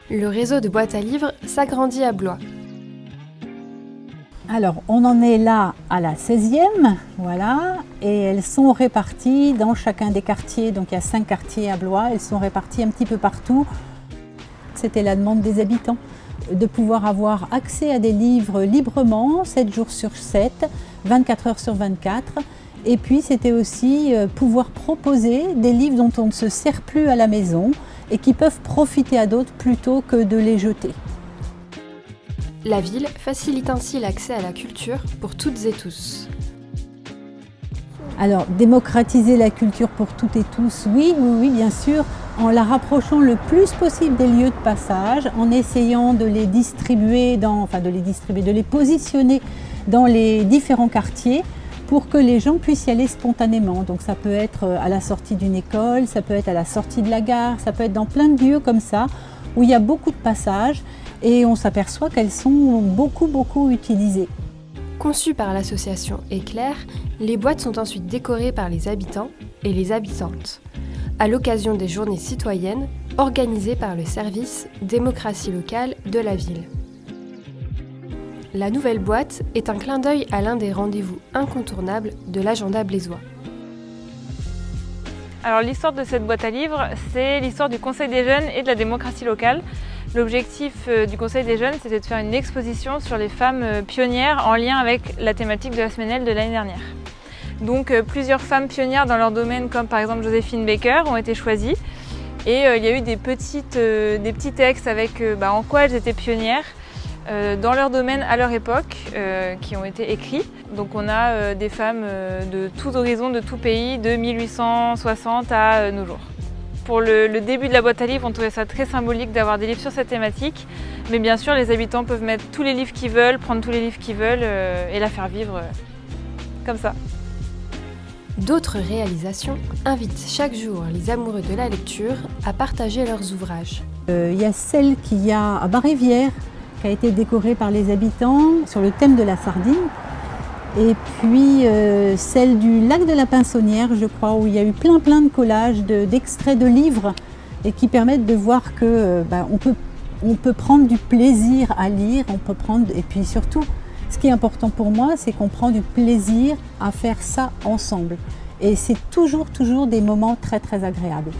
Le réseau de boîtes à livres s'agrandit à Blois. Alors, on en est là à la 16e, voilà, et elles sont réparties dans chacun des quartiers. Donc, il y a 5 quartiers à Blois, elles sont réparties un petit peu partout. C'était la demande des habitants, de pouvoir avoir accès à des livres librement, 7 jours sur 7, 24 heures sur 24. Et puis, c'était aussi pouvoir proposer des livres dont on ne se sert plus à la maison et qui peuvent profiter à d'autres plutôt que de les jeter. La ville facilite ainsi l'accès à la culture pour toutes et tous. Alors, démocratiser la culture pour toutes et tous, oui, bien sûr, en la rapprochant le plus possible des lieux de passage, en essayant de les distribuer, de les positionner dans les différents quartiers pour que les gens puissent y aller spontanément. Donc ça peut être à la sortie d'une école, ça peut être à la sortie de la gare, ça peut être dans plein de lieux comme ça, où il y a beaucoup de passages et on s'aperçoit qu'elles sont beaucoup utilisées. Conçues par l'association Éclair, les boîtes sont ensuite décorées par les habitants et les habitantes, à l'occasion des journées citoyennes organisées par le service démocratie locale de la ville. La nouvelle boîte est un clin d'œil à l'un des rendez-vous incontournables de l'agenda blésois. Alors l'histoire de cette boîte à livres, c'est l'histoire du Conseil des jeunes et de la démocratie locale. L'objectif du Conseil des jeunes, c'était de faire une exposition sur les femmes pionnières en lien avec la thématique de la Semaine de l'année dernière. Donc plusieurs femmes pionnières dans leur domaine, comme par exemple Joséphine Baker, ont été choisies. Et il y a eu des petits textes avec en quoi elles étaient pionnières dans leur domaine à leur époque, qui ont été écrits. Donc on a des femmes de tous horizons, de tout pays, de 1860 à nos jours. Pour le début de la boîte à livres, on trouvait ça très symbolique d'avoir des livres sur cette thématique. Mais bien sûr, les habitants peuvent mettre tous les livres qu'ils veulent, prendre tous les livres qu'ils veulent et la faire vivre comme ça. D'autres réalisations invitent chaque jour les amoureux de la lecture à partager leurs ouvrages. Il y a celle qu'il y a à Bas-Rivière, qui a été décorée par les habitants sur le thème de la sardine. Et puis celle du lac de la Pinsonnière, je crois, où il y a eu plein de collages d'extraits de livres et qui permettent de voir que on peut prendre du plaisir à lire, et puis surtout, ce qui est important pour moi, c'est qu'on prend du plaisir à faire ça ensemble. Et c'est toujours des moments très agréables.